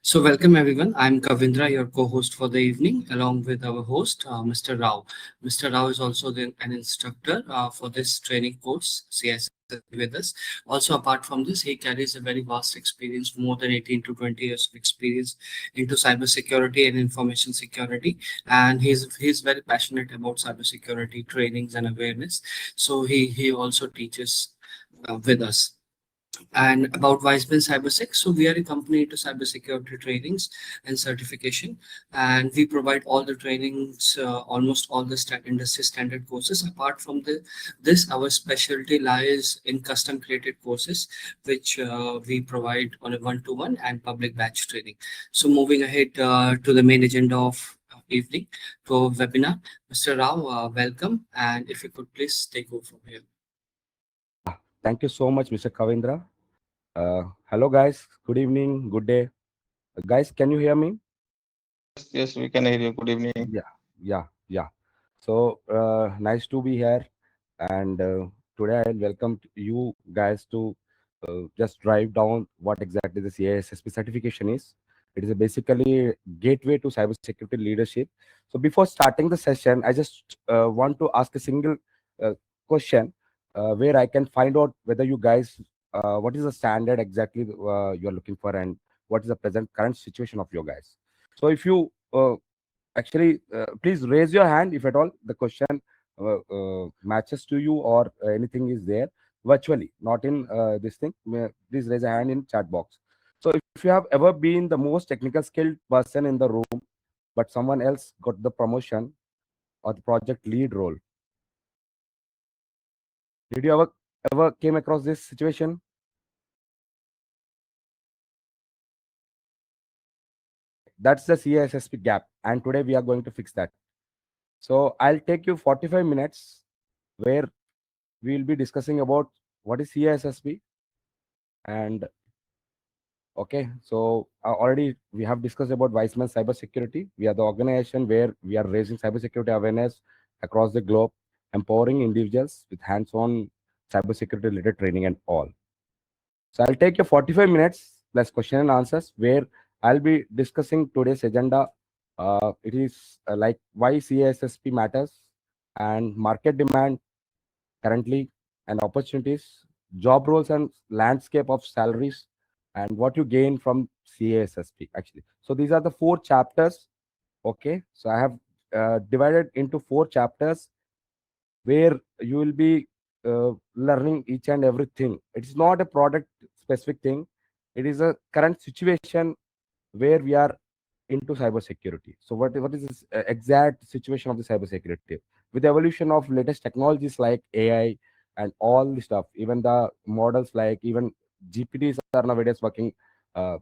So, welcome everyone. I'm Kavindra, your co-host for the evening, along with our host, Mr. Rao. Mr. Rao is also an instructor for this training course, CISSP, with us. Also, apart from this, he carries a very vast experience, more than 18 to 20 years of experience into cybersecurity and information security, and he's very passionate about cybersecurity trainings and awareness. So he also teaches with us. And about Wiseman CyberSec, so we are a company into cybersecurity trainings and certification, and we provide all the trainings, almost all the industry standard courses. Apart from this, our specialty lies in custom created courses, which we provide on a one-to-one and public batch training. So moving ahead to the main agenda of evening, to our webinar, Mr. Rao, welcome, and if you could please take over from here. Thank you so much, Mr. Kavindra. Hello, guys. Good evening. Good day. Guys, can you hear me? Yes, we can hear you. Good evening. Yeah. So, nice to be here. And today I'll welcome you guys to just drive down what exactly the CISSP certification is. It is a basically gateway to cybersecurity leadership. So, before starting the session, I just want to ask a single uh, question where I can find out whether you guys, what is the standard exactly you're looking for, and what is the present current situation of your guys. So, if you actually please raise your hand if at all the question matches to you, or anything is there virtually, not in this thing. Please raise a hand in chat box. So if you have ever been the most technical skilled person in the room, but someone else got the promotion or the project lead role, did you ever came across this situation? That's the CISSP gap, and today we are going to fix that. So I'll take you 45 minutes where we will be discussing about what is CISSP. And okay, so already we have discussed about Weissman Cybersecurity. We are the organization where we are raising cybersecurity awareness across the globe, empowering individuals with hands-on cybersecurity related training and all. So I'll take a 45 minutes plus question and answers where I'll be discussing today's agenda. It is like why CISSP matters and market demand currently and opportunities, job roles and landscape of salaries, and what you gain from CASSP actually. So these are the four chapters. Okay, so I have divided into four chapters where you will be learning each and everything. It's not a product specific thing. It is a current situation where we are into cybersecurity. So what is this exact situation of the cybersecurity? With the evolution of latest technologies like AI and all the stuff, even the models like even GPTs are nowadays working.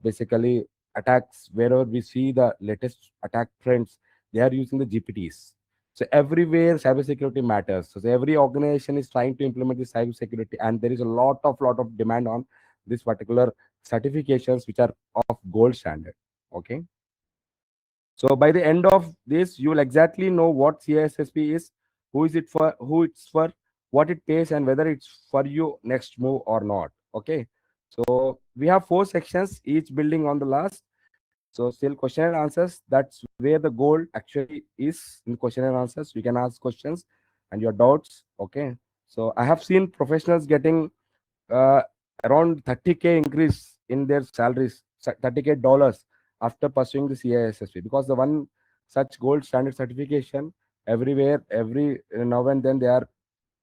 Basically, attacks wherever we see the latest attack trends, they are using the GPTs. So everywhere cybersecurity matters. So every organization is trying to implement this cybersecurity, and there is a lot of demand on this particular certifications which are of gold standard. Okay, so by the end of this, you will exactly know what CISSP is, who is it for, who it's for, what it pays, and whether it's for you next move or not. Okay, so we have four sections, each building on the last. So still question and answers. That's where the goal actually is in question and answers. You can ask questions and your doubts. Okay, so I have seen professionals getting uh, around 30K increase in their salaries, 30K dollars after pursuing the CISSP, because the one such gold standard certification everywhere, every now and then they are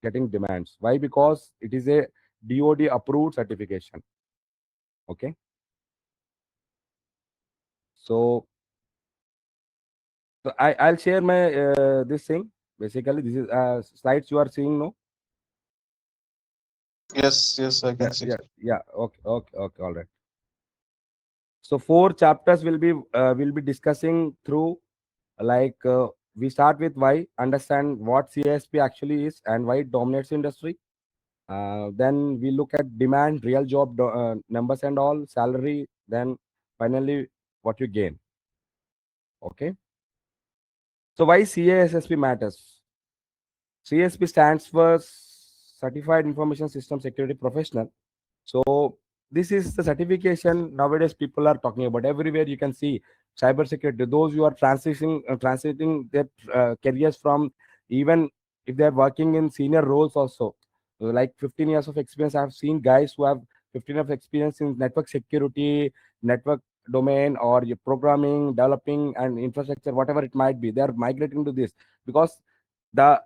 getting demands. Why? Because it is a DoD approved certification. Okay, so I'll share my this thing. Basically, this is slides you are seeing. No, Yes, I can see. yeah. Okay. All right. So four chapters will be discussing through, like we start with why, understand what CISP actually is and why it dominates the industry. Then we look at demand, real job numbers and all, salary. Then finally, what you gain. Okay. So why CISSP matters? CISP stands for Certified Information System Security Professional. So this is the certification nowadays people are talking about. Everywhere you can see cybersecurity. Those who are transiting their careers from, even if they are working in senior roles also, like 15 years of experience. I have seen guys who have 15 years of experience in network security, network domain, or your programming, developing, and infrastructure, whatever it might be. They are migrating to this because the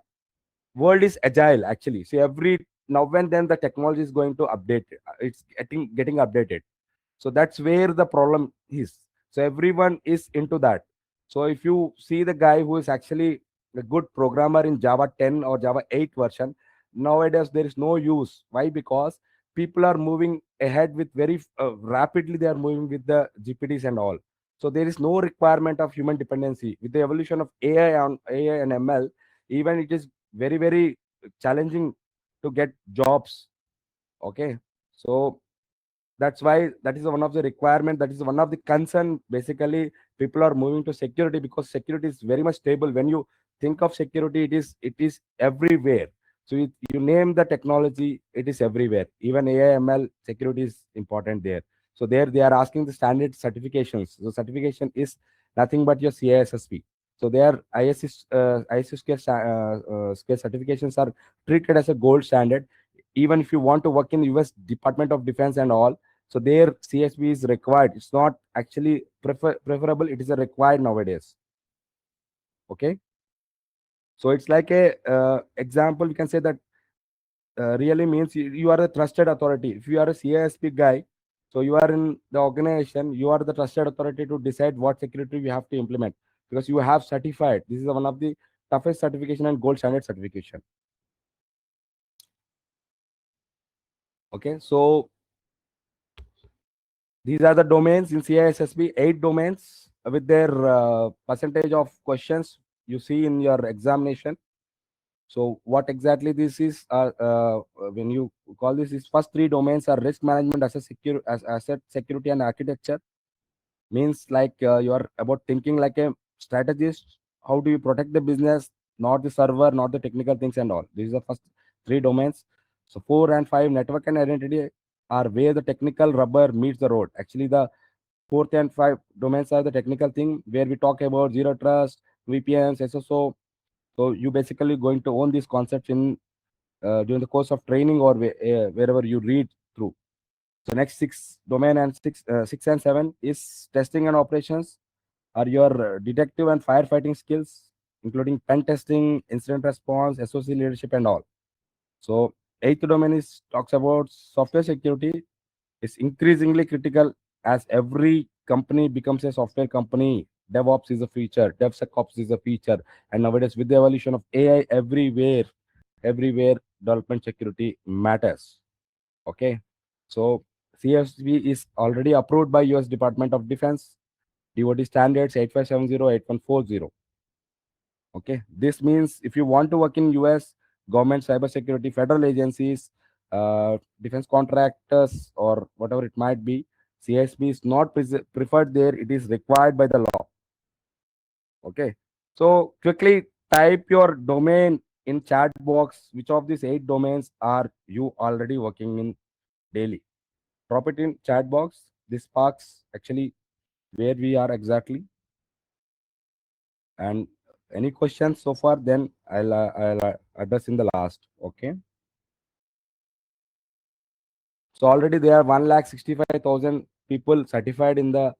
world is agile actually. See, every now and then the technology is going to update. It's getting updated. So that's where the problem is. So everyone is into that. So if you see the guy who is actually a good programmer in Java 10 or Java 8 version, nowadays there is no use. Why? Because people are moving ahead with very rapidly. They are moving with the GPTs and all. So there is no requirement of human dependency with the evolution of AI and ML. Even it is very challenging to get jobs. Okay, so that's why that is one of the requirement, that is one of the concern. Basically people are moving to security because security is very much stable. When you think of security, it is everywhere. So you name the technology, it is everywhere. Even AI ML security is important there. So there they are asking the standard certifications. So certification is nothing but your CISSP. So their ISO scale certifications are treated as a gold standard. Even if you want to work in US Department of Defense and all, so their CSP is required. It's not actually preferable, it is a required nowadays. Okay, so it's like a example. We can say that really means you are a trusted authority. If you are a CISP guy, so you are in the organization, you are the trusted authority to decide what security we have to implement, because you have certified. This is one of the toughest certification and gold standard certification. Okay, so these are the domains in CISSP, 8 domains with their percentage of questions you see in your examination. So what exactly this is, when you call this, is first 3 domains are risk management, asset security, and architecture. Means like you are about thinking like a strategist. How do you protect the business, not the server, not the technical things and all. These are the first 3 domains. So 4 and 5, network and identity, are where the technical rubber meets the road. Actually, the fourth and 5 domains are the technical thing where we talk about zero trust, VPNs, SSO. So you basically going to own these concepts in during the course of training, or wherever you read through. So next 6 domain and 6 and 7 is testing and operations, are your detective and firefighting skills, including pen testing, incident response, SOC leadership, and all. So eighth domain is talks about software security. Is increasingly critical as every company becomes a software company. DevOps is a feature, DevSecOps is a feature, and nowadays with the evolution of AI, everywhere development security matters. Okay, so CSV is already approved by US Department of Defense, DoD standards 8570, 8140. Okay, this means if you want to work in US government, cybersecurity, federal agencies, defense contractors, or whatever it might be, CSP is not preferred there, it is required by the law. Okay, so quickly type your domain in chat box. Which of these 8 domains are you already working in daily? Drop it in chat box. This sparks actually where we are exactly. And any questions so far, then I'll address in the last. Okay, so already there are 1,65,000 people certified in the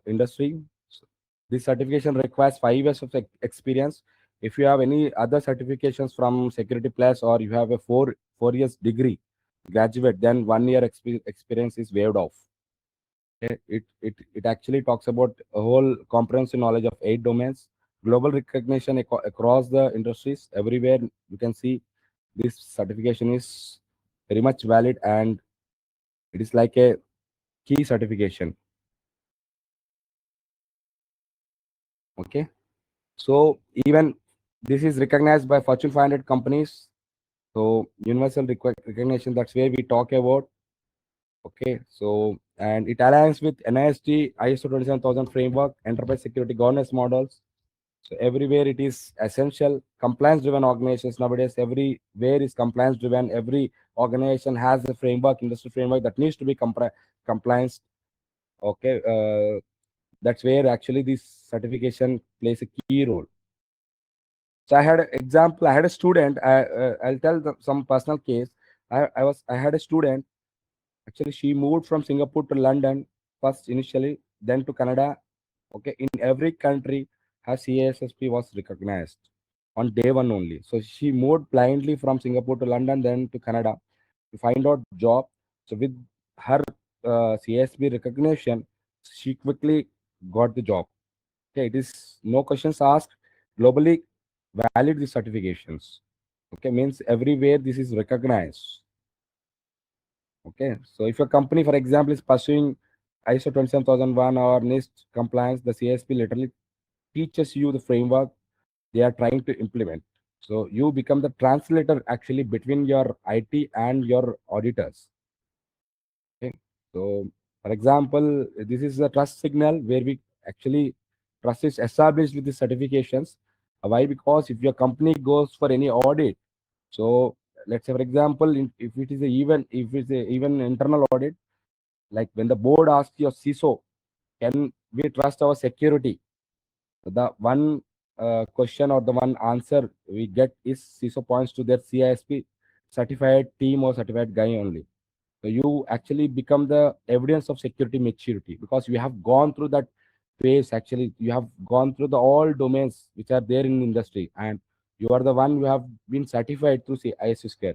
industry. So this certification requires 5 years of experience. If you have any other certifications from Security Plus, or you have a four years degree graduate, then 1 year experience is waived off. Okay? It actually talks about a whole comprehensive knowledge of 8 domains, global recognition across the industries. Everywhere you can see this certification is very much valid, and it is like a key certification. Okay, so even this is recognized by Fortune 500 companies. So universal recognition, that's where we talk about. Okay, so and it aligns with NIST ISO 27000 framework, enterprise security governance models. So everywhere it is essential. Compliance driven organizations nowadays, everywhere is compliance driven. Every organization has a framework, industry framework that needs to be compliance. Okay, that's where actually this certification plays a key role. So I had an example. I had a student. I'll tell some personal case. I had a student. Actually, she moved from Singapore to London first initially, then to Canada. Okay, in every country, her CISSP was recognized on day one only. So she moved blindly from Singapore to London, then to Canada to find out job. So with her CISSP recognition, she quickly got the job. Okay, it is no questions asked. Globally valid the certifications. Okay, means everywhere this is recognized. Okay, so if a company, for example, is pursuing ISO 27001 or NIST compliance, the CISP literally teaches you the framework they are trying to implement. So you become the translator actually between your IT and your auditors. Okay, so for example, this is a trust signal where we actually trust is established with the certifications. Why? Because if your company goes for any audit, so let's say for example, if it is a even internal audit, like when the board asks your CISO, can we trust our security? The one question or the one answer we get is CISO points to their CISP certified team or certified guy only. So you actually become the evidence of security maturity because you have gone through that phase. Actually, you have gone through the all domains which are there in the industry, and you are the one who have been certified through ISO square.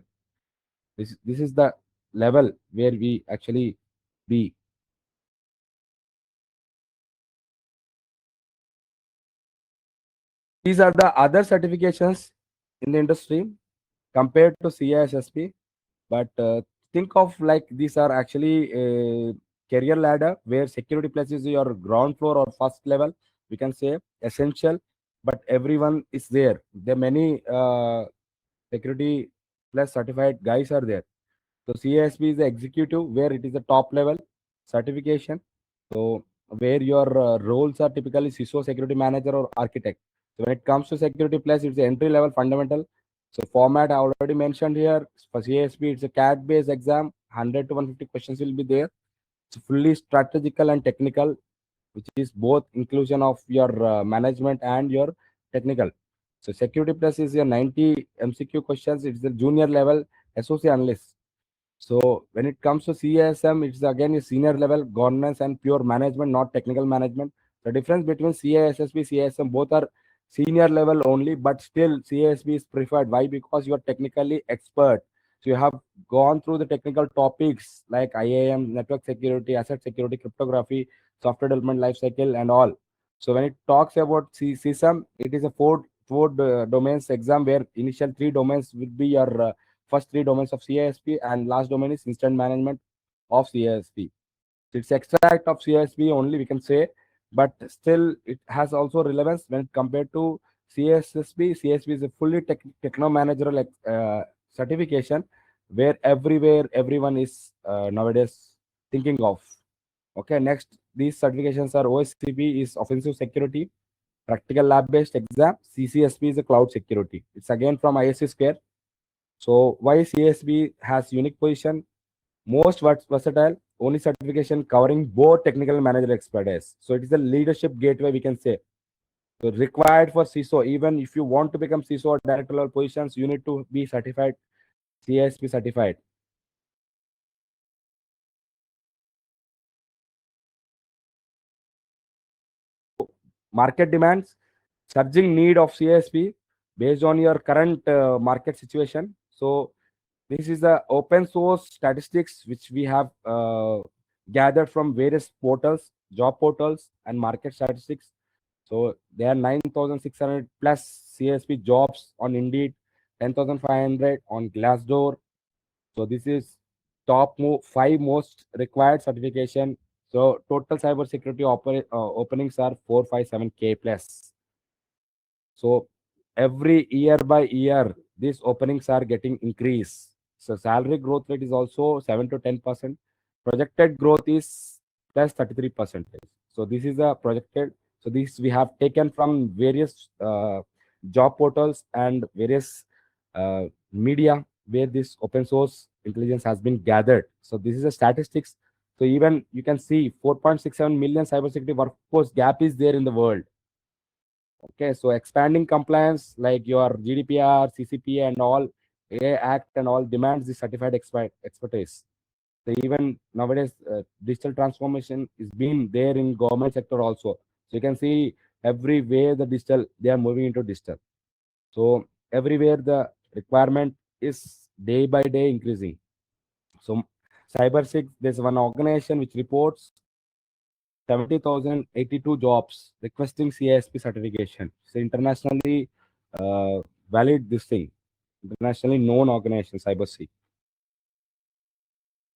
This is the level where we actually be. These are the other certifications in the industry compared to CISSP. But think of like these are actually a career ladder where security plus is your ground floor or first level. We can say essential, but everyone is there. There are many security plus certified guys are there. So CISP is the executive where it is the top level certification. So where your roles are typically CISO, security manager, or architect. So when it comes to security plus, it's the entry level fundamental. So format I already mentioned here. For CISP, it's a CAT based exam. 100 to 150 questions will be there. It's fully strategical and technical, which is both inclusion of your management and your technical. So security plus is your 90 MCQ questions. It's the junior level SOC analyst. So when it comes to CISM, it's again a senior level governance and pure management, not technical management. The difference between CISSP, CISM, both are senior level only, but still CISP is preferred. Why? Because you are technically expert. So you have gone through the technical topics like IAM, network security, asset security, cryptography, software development lifecycle, and all. So when it talks about CISM, it is a four domains exam where initial three domains will be your first three domains of CISP, and last domain is incident management of CISP. It's extract of CISP only, we can say, but still it has also relevance when compared to CSSP. CSP is a fully techno managerial certification where everywhere everyone is nowadays thinking of. Okay, next, these certifications are OSCP is offensive security, practical lab based exam. CCSP is a cloud security. It's again from ISC square. So why CSB has unique position, most versatile, only certification covering both technical and managerial expertise. So it is a leadership gateway, we can say. So required for CISO, even if you want to become CISO or director level positions, you need to be certified, CSP certified. Market demands, surging need of CSP based on your current market situation. So this is the open source statistics which we have gathered from various portals, job portals, and market statistics. So there are 9,600 plus CSP jobs on Indeed, 10,500 on Glassdoor. So this is five most required certification. So total cybersecurity openings are 457K plus. So every year by year, these openings are getting increased. So salary growth rate is also 7 to 10%. Projected growth is plus 33%. So this is a projected. So this we have taken from various job portals and various media where this open source intelligence has been gathered. So this is a statistics. So even you can see 4.67 million cybersecurity workforce gap is there in the world. Okay, so expanding compliance like your GDPR, CCPA, and all AI Act and all demands the certified expertise. So even nowadays, digital transformation is being there in government sector also. So you can see everywhere the digital they are moving into digital. So everywhere the requirement is day by day increasing. So CyberSec, there's one organization which reports 70,082 jobs requesting CISP certification. It's internationally valid this thing, internationally known organization, CyberSec.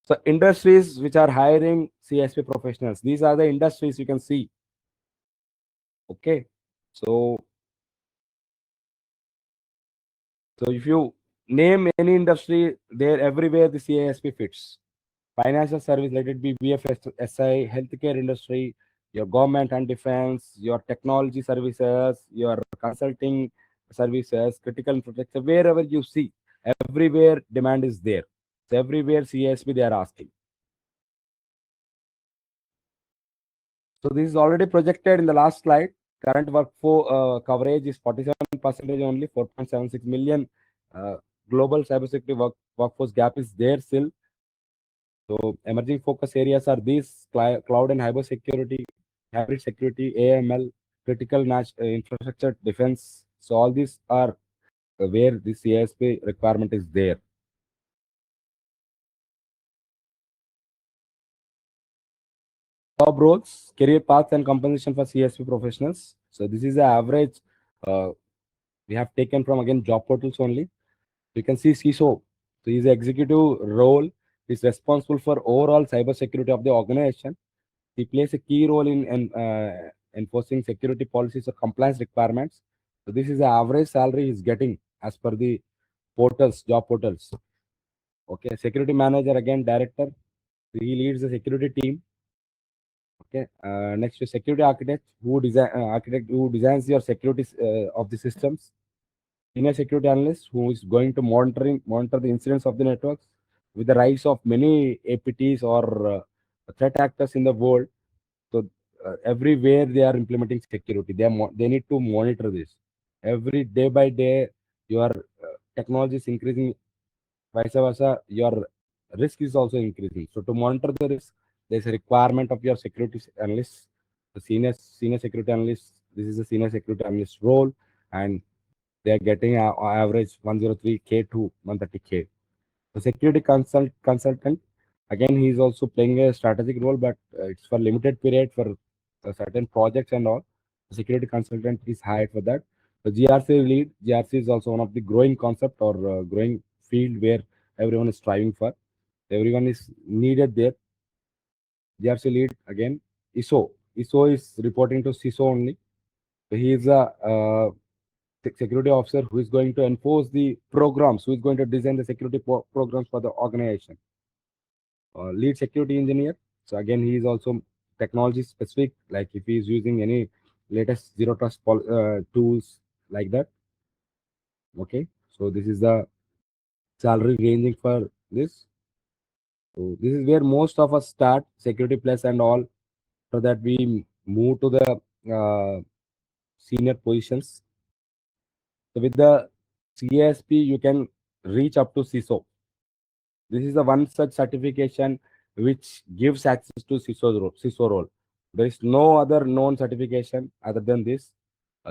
So industries which are hiring CSP professionals, these are the industries you can see. Okay. So, so if you name any industry, there everywhere the CISP fits. Financial service, let it be BFSI, healthcare industry, your government and defense, your technology services, your consulting services, critical infrastructure, wherever you see, everywhere demand is there. So everywhere CISP they are asking. So this is already projected in the last slide. Current workforce coverage is 47% only, 4.76 million. Global cybersecurity workforce gap is there still. So emerging focus areas are these: cloud and hybrid security, AML, infrastructure, defense. So all these are where the CISP requirement is there. Job roles, career paths, and compensation for CISP professionals. So this is the average uh, we have taken from again job portals only. You can see CISO. So his executive role is responsible for overall cyber security of the organization. He plays a key role in enforcing security policies or compliance requirements. So this is the average salary he's getting as per the portals, job portals. Okay, security manager again director. He leads the security team. Okay, next to security architect who designs your security of the systems. Senior security analyst who is going to monitor the incidents of the networks. With the rise of many APTs or threat actors in the world, so everywhere they are implementing security. They need to monitor this every day by day. Your technology is increasing, vice versa. Your risk is also increasing. So to monitor the risk, there's a requirement of your security analyst, the senior security analyst. This is a senior security analyst role, and they are getting average 103K to 130K. The security consultant, again, he is also playing a strategic role, but it's for limited period for certain projects and all. The security consultant is hired for that. The GRC lead, GRC is also one of the growing concept or growing field where everyone is striving for. Everyone is needed there. GRC lead again, ISO. ISO is reporting to CISO only. So he is a security officer who is going to enforce the programs, who is going to design the security programs for the organization. Lead security engineer. So again, he is also technology specific, like if he is using any latest zero trust tools like that. Okay, so this is the salary ranging for this. So this is where most of us start security plus and all, so that we move to the senior positions. So with the CASP, you can reach up to CISO. This is the one such certification which gives access to CISO role. There is no other known certification other than this.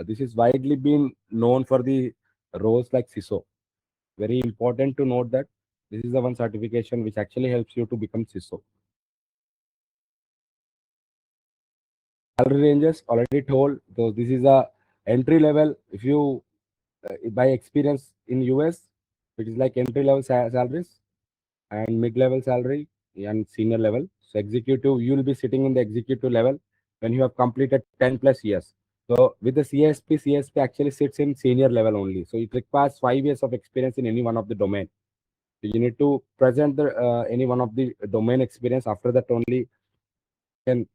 This is widely been known for the roles like CISO. Very important to note that this is the one certification which actually helps you to become CISO. Salary ranges already told. So this is a entry level. If you by experience in US, it is like entry level salaries and mid-level salary and senior level. So executive, you will be sitting in the executive level when you have completed 10 plus years. So with the CSP actually sits in senior level only. So it requires 5 years of experience in any one of the domain. So you need to present the any one of the domain experience. After that only can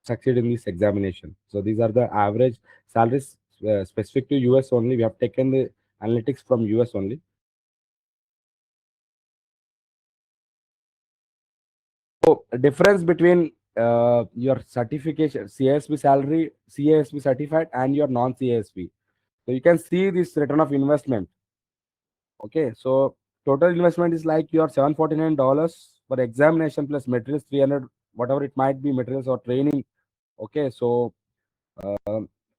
succeed in this examination. So these are the average salaries specific to US only. We have taken the analytics from US only. difference between your certification CISSP salary, CISSP certified, and your non-CISSP. So you can see this return of investment. Okay, so total investment is like your $749 for examination plus materials 300, whatever it might be, materials or training. Okay, so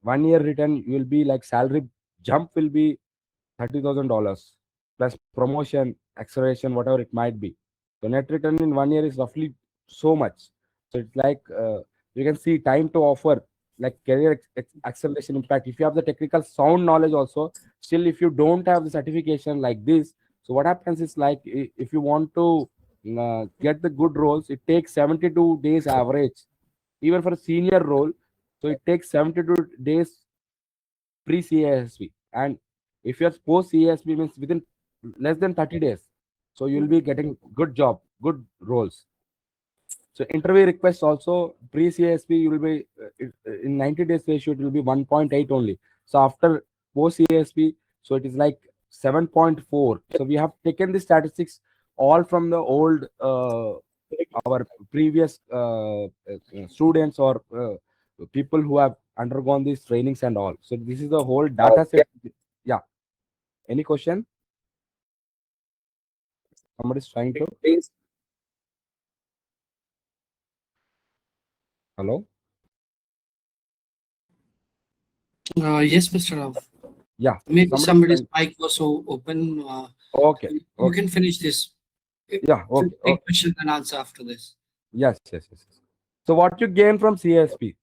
1 year return you will be like salary jump will be $30,000 plus promotion, acceleration, whatever it might be. So net return in 1 year is roughly so much. So it's like you can see time to offer like career acceleration impact. If you have the technical sound knowledge also, still if you don't have the certification like this, so what happens is like if you want to get the good roles, it takes 72 days average, even for a senior role. So it takes 72 days pre-CASP. And if you're post-CASP means within less than 30 days. So you'll be getting good job, good roles. So interview requests also pre-CASP, you will be in 90 days ratio, it will be 1.8 only. So after post-CASP, so it is like 7.4. So we have taken the statistics all from the old our previous students or people who have undergone these trainings and all. So this is the whole data set. Yeah. Any question? Somebody's trying to. Hello. Yes, Mr. Rao. Yeah. Maybe Somebody's somebody's trying. mic was so open. Okay. You Okay. can finish this. Yeah. We'll Okay. take question and answer after this. Yes. Yes. Yes. Yes. So what you gain from CSP?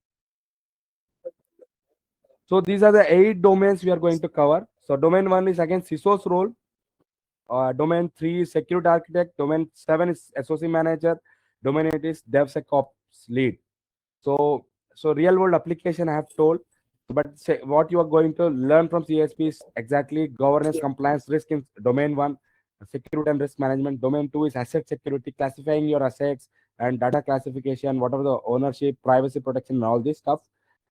So these are the 8 domains we are going to cover. So domain 1 is again CISO's role. Domain 3 is security architect. Domain 7 is SOC manager. Domain 8 is DevSecOps lead. So, so real world application I have told, but say, what you are going to learn from CSP is exactly governance, compliance, risk in domain 1, security and risk management. Domain 2 is asset security, classifying your assets and data classification, whatever the ownership, privacy protection, and all this stuff.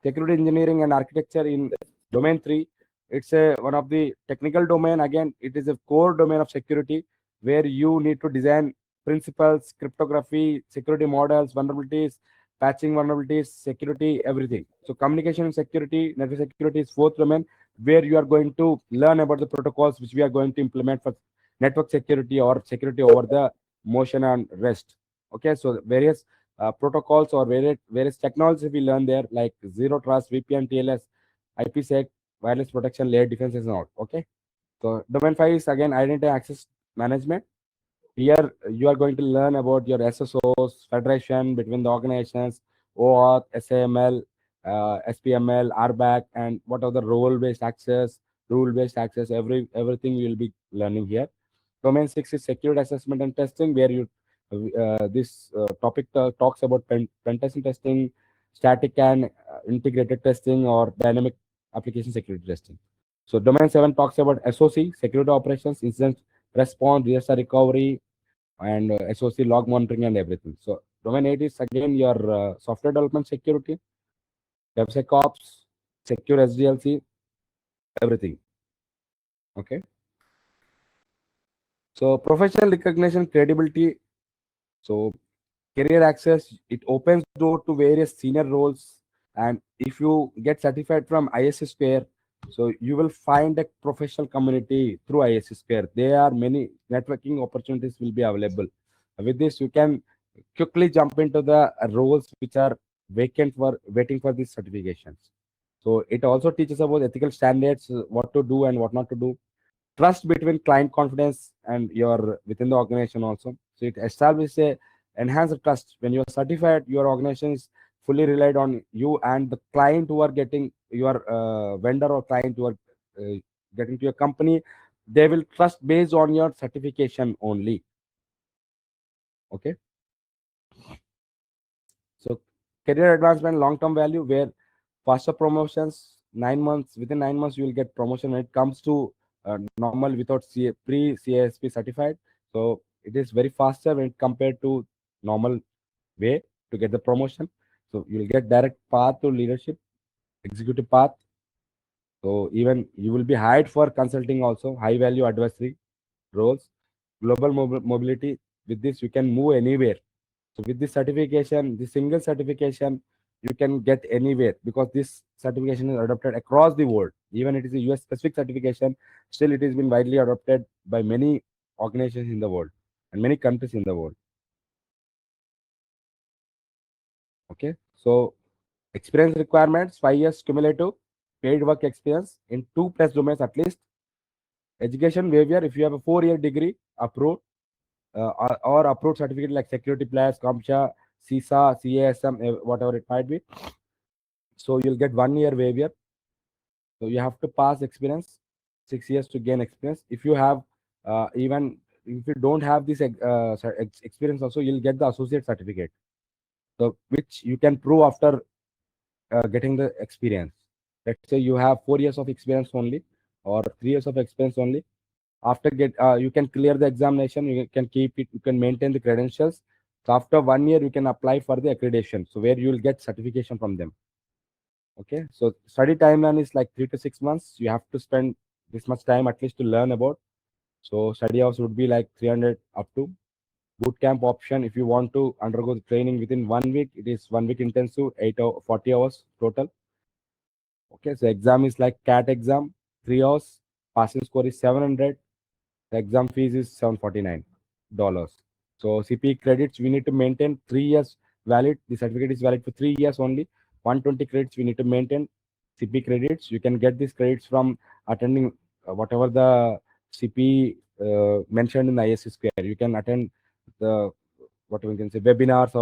Security engineering and architecture in domain 3. It's a one of the technical domain. Again, it is a core domain of security where you need to design principles, cryptography, security models, vulnerabilities, patching vulnerabilities, security, everything. So communication and security, network security is fourth domain where you are going to learn about the protocols which we are going to implement for network security or security over the motion and rest. Okay, so various protocols or various technologies we learn there like zero trust, VPN, TLS, IPsec, wireless protection, layer defenses and all. Okay, so domain 5 is again identity access management. Here you are going to learn about your SSOs, federation between the organizations, OAuth, SAML, SPML, RBAC, and what are the role-based access, rule-based access, everything you will be learning here. Domain 6 is security assessment and testing, where you this topic talks about pen testing, static and integrated testing, or dynamic application security testing. So domain 7 talks about SOC, security operations, incident response, disaster recovery, and SOC log monitoring and everything. So domain 8 is again your software development security, DevSecOps, secure SDLC, everything. Okay. So professional recognition, credibility. So career access, it opens door to various senior roles. And if you get certified from ISS Square, so you will find a professional community through ISS Square. There are many networking opportunities will be available. With this, you can quickly jump into the roles which are vacant for waiting for these certifications. So it also teaches about ethical standards, what to do and what not to do. Trust between client confidence and your within the organization also. So it establishes a enhanced trust. When you are certified, your organization is fully relied on you and the client who are getting your vendor or client who are uh, getting to your company. They will trust based on your certification only. Okay. So career advancement, long-term value, where faster promotions, 9 months, within 9 months, you will get promotion when it comes to normal without pre-CISP certified. So it is very faster when compared to normal way to get the promotion. So you will get direct path to leadership, executive path. So even you will be hired for consulting also, high value advisory roles, global mobility. With this, you can move anywhere. So with this certification, the single certification, you can get anywhere because this certification is adopted across the world. Even it is a US specific certification, still it has been widely adopted by many organizations in the world and many countries in the world. Okay. So experience requirements, 5 years cumulative paid work experience in 2+ domains at least. Education waiver, if you have a 4-year degree approved, or approved certificate like Security Plus, CompTIA, CISA, CASM, whatever it might be. So you'll get 1 year waiver. So you have to pass experience, 6 years to gain experience. If you have even if you don't have this experience, also you'll get the associate certificate. So which you can prove after getting the experience. Let's say you have 4 years of experience only, or 3 years of experience only. After you can clear the examination, you can keep it, you can maintain the credentials. So after 1 year, you can apply for the accreditation. So where you will get certification from them. Okay. So study timeline is like 3 to 6 months. You have to spend this much time at least to learn about. So study hours would be like 300 up to. Bootcamp option, if you want to undergo the training within 1 week, it is 1 week intensive, 40 hours total. Okay, so exam is like CAT exam, 3 hours, passing score is 700, the exam fees is $749. So CP credits we need to maintain 3 years valid. The certificate is valid for 3 years only. 120 credits we need to maintain. CP credits, you can get these credits from attending whatever the CP mentioned in the ISC square. You can attend the what we can say webinars,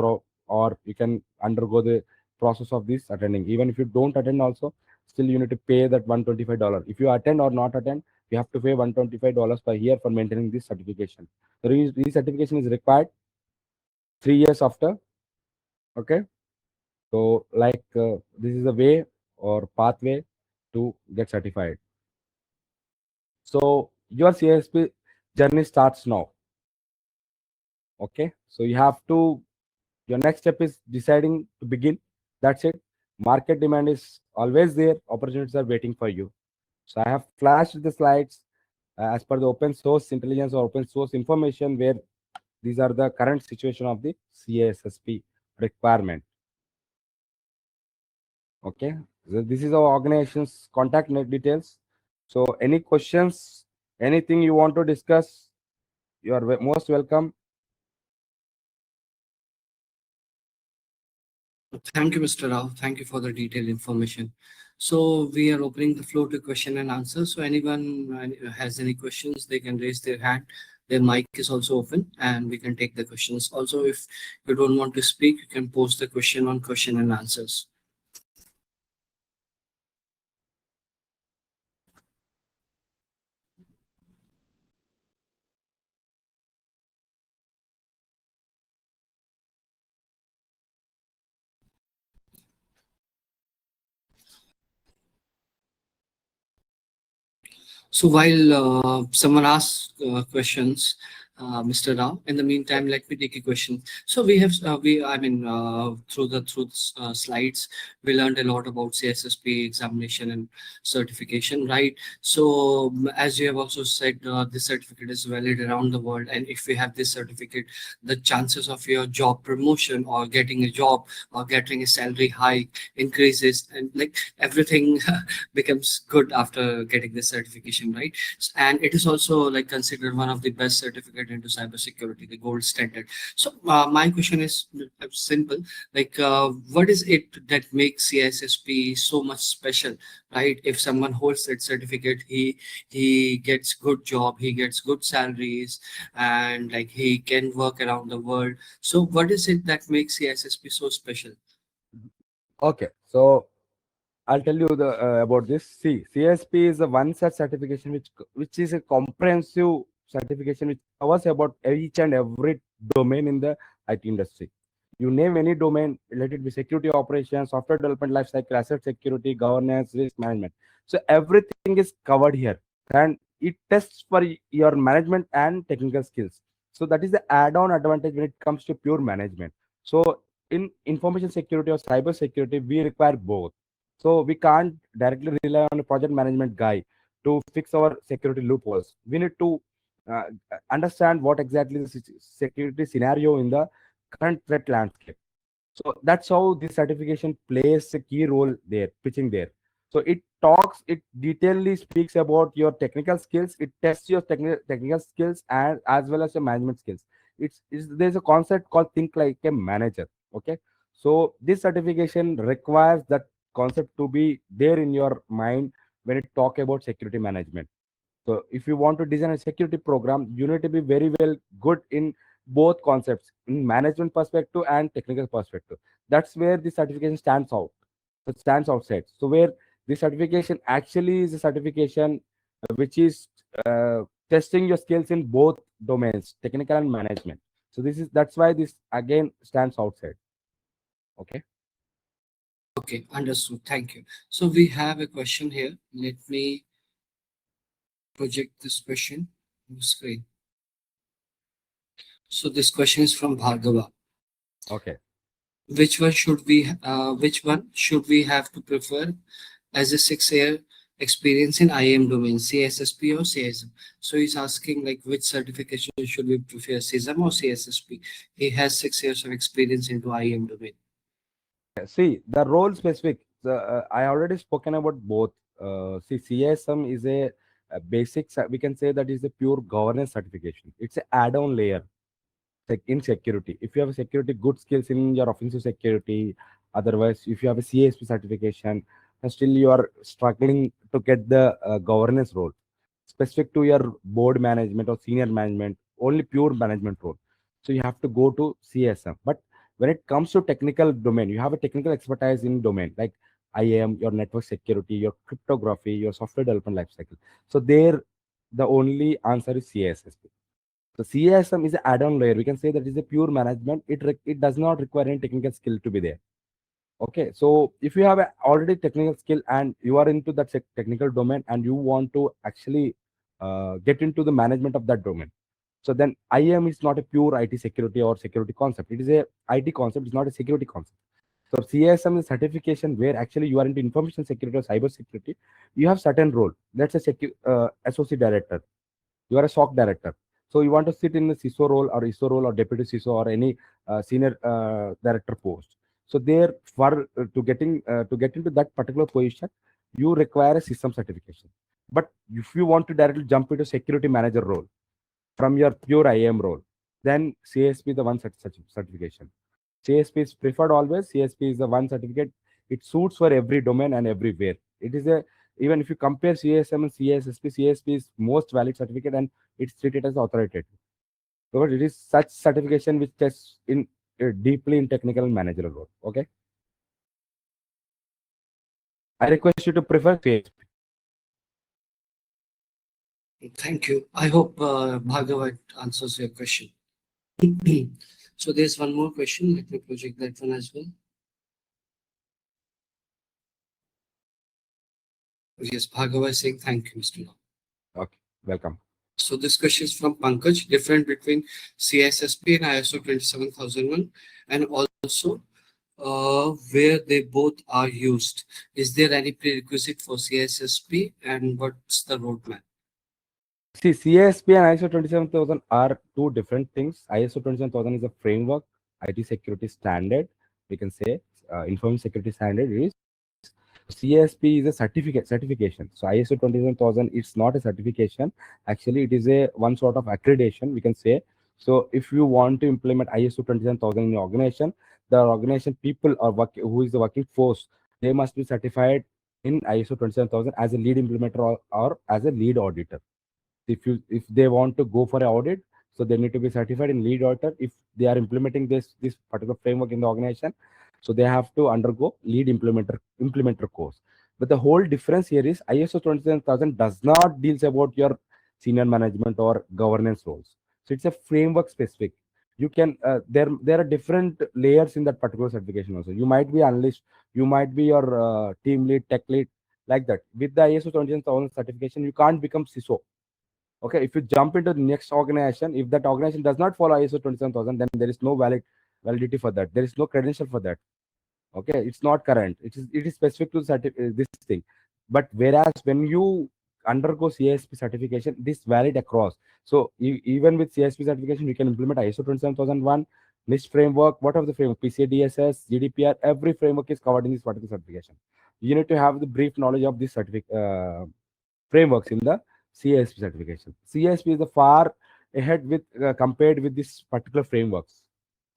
or you can undergo the process of this attending. Even if you don't attend also, still you need to pay that $125. If you attend or not attend, you have to pay $125 per year for maintaining this certification. The recertification is required 3 years after. Okay. So like this is a way or pathway to get certified. So your CISP journey starts now. Okay. So you have to, your next step is deciding to begin. That's it. Market demand is always there. Opportunities are waiting for you. So I have flashed the slides as per the open source intelligence or open source information, where these are the current situation of the CISSP requirement. Okay, so this is our organization's contact net details. So any questions, anything you want to discuss, you are most welcome. Thank you, Mr. Rao. Thank you for the detailed information. So we are opening the floor to question and answer. So anyone has any questions, they can raise their hand. Their mic is also open and we can take the questions. Also, if you don't want to speak, you can post the question on question and answers. So while someone asks questions, Mr. Rao, in the meantime, let me take a question. So we have, I mean, through the slides, we learned a lot about CSSP examination and certification, right? So as you have also said, this certificate is valid around the world, and if we have this certificate, the chances of your job promotion or getting a job or getting a salary hike increases, and like everything becomes good after getting this certification, right? And it is also like considered one of the best certificate into cybersecurity, the gold standard. So my question is simple, like what is it that makes CISSP so much special, right? If someone holds that certificate, he gets good job, he gets good salaries, and like he can work around the world. So what is it that makes CISSP so special? Okay, so I'll tell you the about this. See, CSP is a one such certification which is a comprehensive certification which covers about each and every domain in the IT industry. You name any domain related with security operations, software development lifecycle, asset security, governance, risk management. So everything is covered here, and it tests for your management and technical skills. So that is the add-on advantage when it comes to pure management. So in information security or cyber security, we require both. So we can't directly rely on a project management guy to fix our security loopholes. We need to uh, understand what exactly the security scenario in the current threat landscape. So that's how this certification plays a key role there, pitching there. So it detailedly speaks about your technical skills. It tests your technical skills and as well as your management skills. There's a concept called think like a manager. Okay, so this certification requires that concept to be there in your mind when it talk about security management. So if you want to design a security program, you need to be very well good in both concepts, in management perspective and technical perspective. That's where the certification stands out. It stands outside. So where the certification actually is a certification which is testing your skills in both domains, technical and management. So that's why this again stands outside. Okay. Okay, understood. Thank you. So we have a question here. Let me project this question on screen. So this question is from Bhargava. Okay. Which one should we have to prefer as a 6 year experience in IAM domain, CISSP or CISM? So he's asking like which certification should we prefer, CISM or CISSP? He has 6 years of experience into IAM domain. See, the role specific, I already spoken about both. See, CSM is a basic, we can say that is a pure governance certification. It's an add-on layer in security. If you have a security good skills in your offensive security, otherwise, if you have a CSP certification, and still you are struggling to get the governance role specific to your board management or senior management, only pure management role. So you have to go to CSM. But when it comes to technical domain, you have a technical expertise in domain like IAM, your network security, your cryptography, your software development lifecycle. So there, the only answer is CSSP. So CSM is an add-on layer. We can say that is a pure management. It does not require any technical skill to be there. Okay, so if you have a already technical skill and you are into that technical domain and you want to actually get into the management of that domain, so then IAM is not a pure IT security or security concept. It is a IT concept. It's not a security concept. So CSM is certification where actually you are into information security or cyber security. You have certain role. Let's say associate director, you are a SOC director. So you want to sit in the CISO role or ISO role or deputy CISO or any senior director post. So there, for to get into that particular position, you require a system certification. But if you want to directly jump into security manager role from your pure IAM role, then CSP is the one certification. CSP is preferred always. CSP is the one certificate. It suits for every domain and everywhere. It is a even if you compare CSM and CSSP, CSP is most valid certificate and it's treated as authoritative. So it is such certification which tests in deeply in technical and managerial role. Okay. I request you to prefer CSP. Thank you. I hope Bhagavat answers your question. So there's one more question. Let me project that one as well. Yes, Bhagavat is saying thank you, Mr. Rao. Okay. Welcome. So this question is from Pankaj, different between CISSP and ISO 27001, and also where they both are used. Is there any prerequisite for CISSP and what's the roadmap? See, CISP and ISO 27000 are two different things. ISO 27000 is a framework, IT security standard. We can say information security standard is CISP is a certification. So ISO 27000 it's not a certification. Actually, it is a one sort of accreditation. We can say. So if you want to implement ISO 27000 in your organization, the organization people or who is the working force, they must be certified in ISO 27000 as a lead implementer or as a lead auditor. If they want to go for an audit, so they need to be certified in lead auditor. If they are implementing this particular framework in the organization, so they have to undergo lead implementer course. But the whole difference here is ISO 27000 does not deals about your senior management or governance roles. So it's a framework specific. You can there are different layers in that particular certification also. You might be analyst, you might be your team lead, tech lead, like that. With the ISO 27000 certification, you can't become CISO. Okay, if you jump into the next organization, if that organization does not follow ISO 27000, then there is no validity for that. There is no credential for that. Okay, it's not current. It is specific to this thing. But whereas when you undergo CISP certification, this valid across. So even with CISP certification, you can implement ISO 27001 NIST framework, whatever the framework, PCI DSS, GDPR, every framework is covered in this particular certification. You need to have the brief knowledge of this frameworks in the CISSP certification. CISSP is the far ahead with compared with this particular frameworks.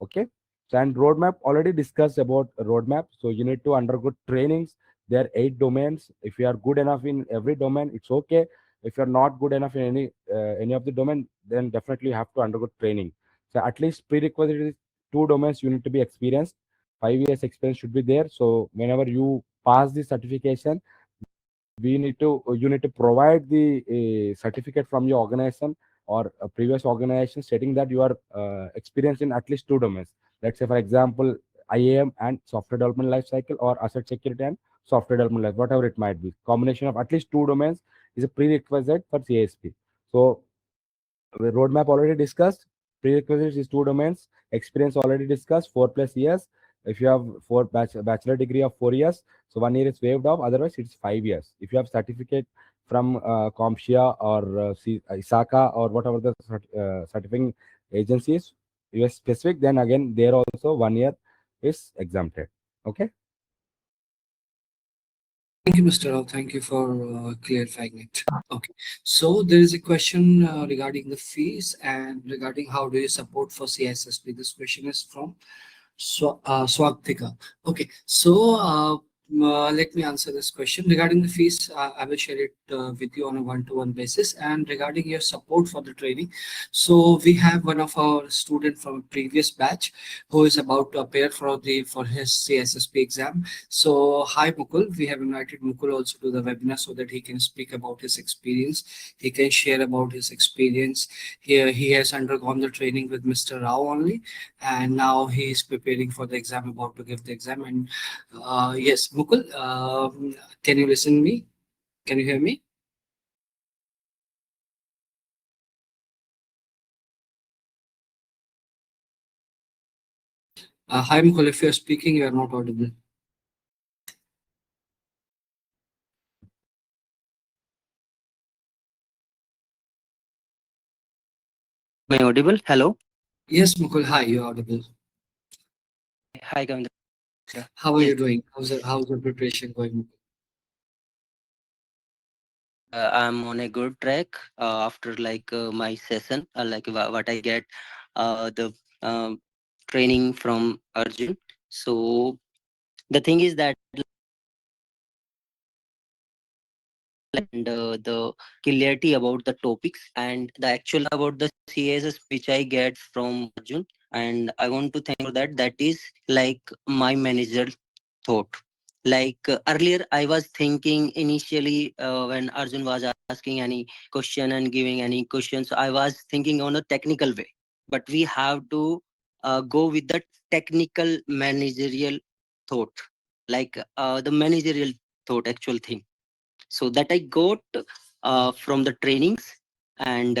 Okay. So and roadmap already discussed about roadmap. So you need to undergo trainings. There are 8 domains. If you are good enough in every domain, it's okay. If you're not good enough in any of the domain, then definitely you have to undergo training. So at least prerequisite is 2 domains you need to be experienced. 5 years experience should be there. So whenever you pass the certification, you need to provide the certificate from your organization or a previous organization stating that you are experienced in at least 2 domains. Let's say, for example, IAM and software development lifecycle, or asset security and software development life, whatever it might be. Combination of at least 2 domains is a prerequisite for CISP. So the roadmap already discussed. Prerequisites is 2 domains. Experience already discussed. 4+ years. If you have bachelor degree of 4 years, so 1 year is waived off. Otherwise, it's 5 years. If you have certificate from CompTIA or ISACA or whatever the certifying agencies, US specific, then again there also 1 year is exempted. Okay. Thank you, Mr. Rao. Thank you for clarifying it. Okay. So there is a question regarding the fees and regarding how do you support for CISSP. This question is from Swagtika. Okay, so let me answer this question. Regarding the fees, I will share it with you on a one-to-one basis. And regarding your support for the training, so we have one of our student from a previous batch who is about to appear for his CSSP exam. So hi Mukul, we have invited Mukul also to the webinar so that he can speak about his experience. He can share about his experience. Here he has undergone the training with Mr. Rao only, and now he is preparing for the exam, about to give the exam. And yes, Mukul, can you listen me? Can you hear me? Hi Mukul, if you are speaking, you are not audible. Am I audible? Hello. Yes, Mukul, hi, you are audible. Hi, Kavindra. How are Yes, you doing? How's the preparation going? I'm on a good track after my session, what I get the um, training from Arjun. So the thing is that and the clarity about the topics and the actual about the CSS which I get from Arjun, and I want to thank for that. That is like my manager thought. Earlier, I was thinking initially when Arjun was asking any question and giving any questions, I was thinking on a technical way. But we have to go with the technical managerial thought, the managerial thought, actual thing. So that I got from the trainings and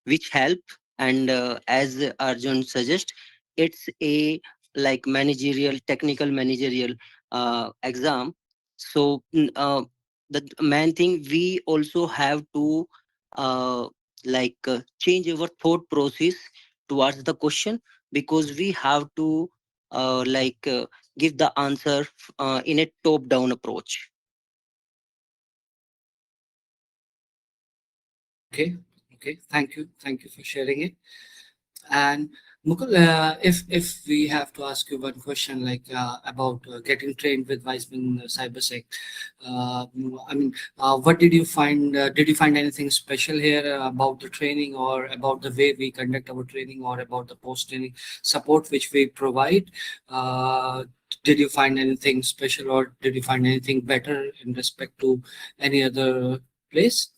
which help. And as Arjun suggests, it's a like managerial, technical managerial exam. So the main thing, we also have to uh, change our thought process towards the question, because we have to give the answer in a top down approach. Okay, okay. Thank you for sharing it. And Mukul, if we have to ask you one question, like about getting trained with Weissman CyberSec, I mean, what did you find? Did you find anything special here about the training, or about the way we conduct our training, or about the post-training support which we provide? Did you find anything special, or did you find anything better in respect to any other place?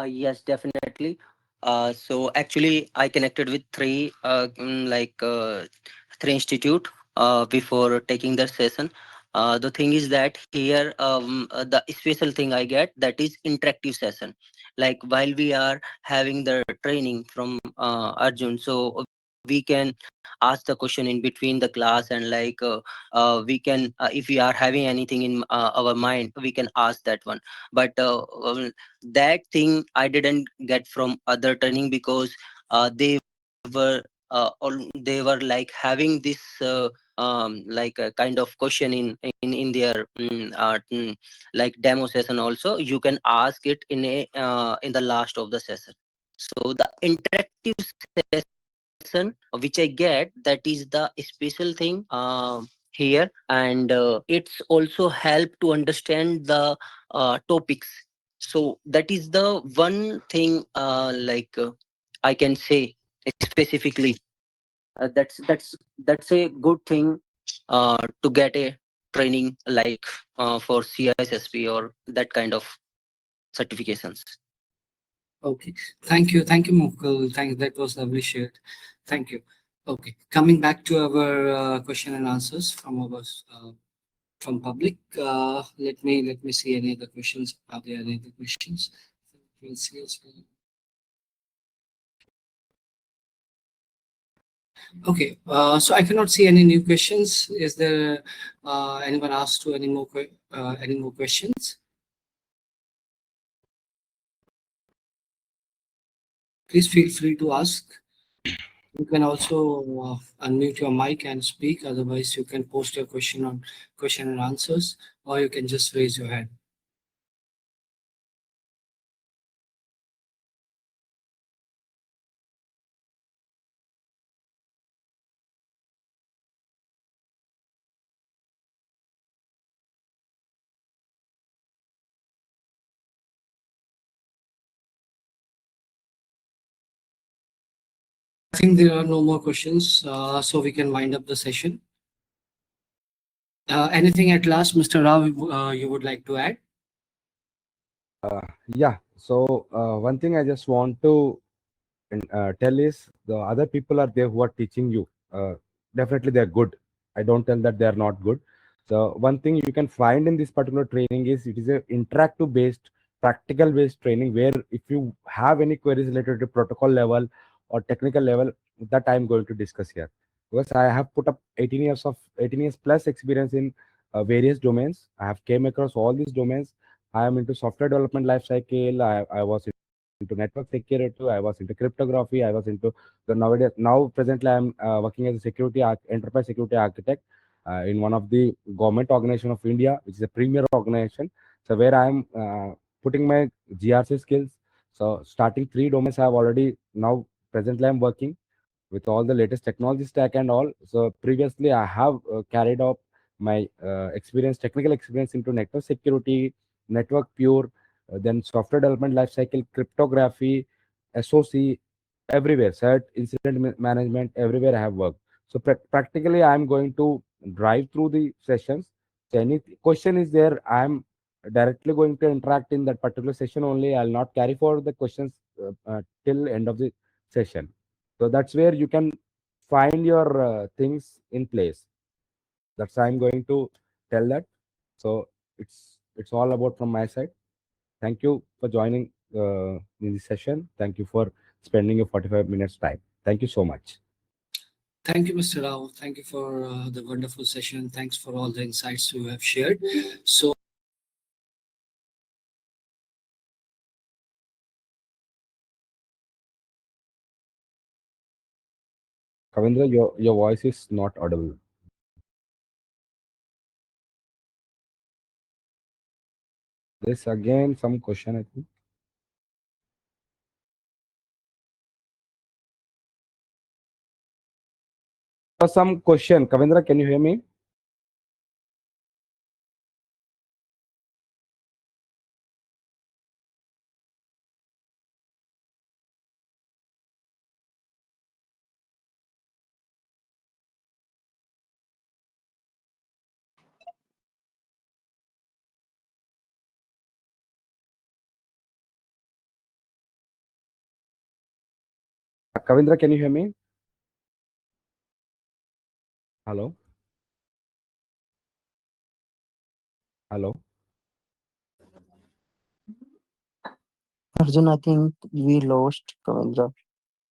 Yes, definitely. So actually, I connected with three institute before taking the session. The thing is that here, the special thing I get, that is interactive session. Like while we are having the training from Arjun, so we can ask the question in between the class, and we can, if we are having anything in our mind, we can ask that one. But that thing I didn't get from other training, because they were they were like having this like a kind of question in their like demo session. Also you can ask it in the last of the session. So the interactive session which I get, that is the special thing here. And it's also help to understand the topics. So that is the one thing I can say specifically. That's a good thing to get a training like for CISSP or that kind of certifications. Okay. Thank you, Mukul. That was lovely shared. Thank you. Okay. Coming back to our question and answers from our from public. Let me see any other questions. Are there any other questions? We'll see as well. Okay. So I cannot see any new questions. Is there anyone asked to any more questions? Please feel free to ask. You can also unmute your mic and speak. Otherwise, you can post your question on question and answers, or you can just raise your hand. I think there are no more questions, so we can wind up the session. Anything at last, Mr. Rao, you would like to add? Yeah. So one thing I just want to tell is the other people are there who are teaching you. Definitely they're good. I don't tell that they are not good. So one thing you can find in this particular training is it is a interactive based, practical based training where if you have any queries related to protocol level or technical level, that I'm going to discuss here. Because I have put up 18 years plus experience in various domains. I have came across all these domains. I am into software development life cycle. I was into network security. I was into cryptography. I was into the nowadays. Now presently, I'm working as a enterprise security architect in one of the government organization of India, which is a premier organization. So where I'm putting my GRC skills. So starting 3 domains, I have already now presently I'm working with all the latest technology stack and all. So previously, I have carried out my technical experience into network security, network pure, then software development lifecycle, cryptography, SOC, everywhere, CERT, incident management, everywhere I have worked. So practically, I'm going to drive through the sessions. So any question is there, I'm directly going to interact in that particular session only. I'll not carry forward the questions till end of the session. So that's where you can find your things in place. That's I'm going to tell that. So it's all about from my side. Thank you for joining in this session. Thank you for spending your 45 minutes time. Thank you so much. Thank you, Mr. Rao. Thank you for the wonderful session. Thanks for all the insights you have shared. So Kavindra, your voice is not audible. This again some question I think. Some question. Kavindra, can you hear me? Kavindra, can you hear me? Hello? Hello? Arjun, I think we lost Kavindra.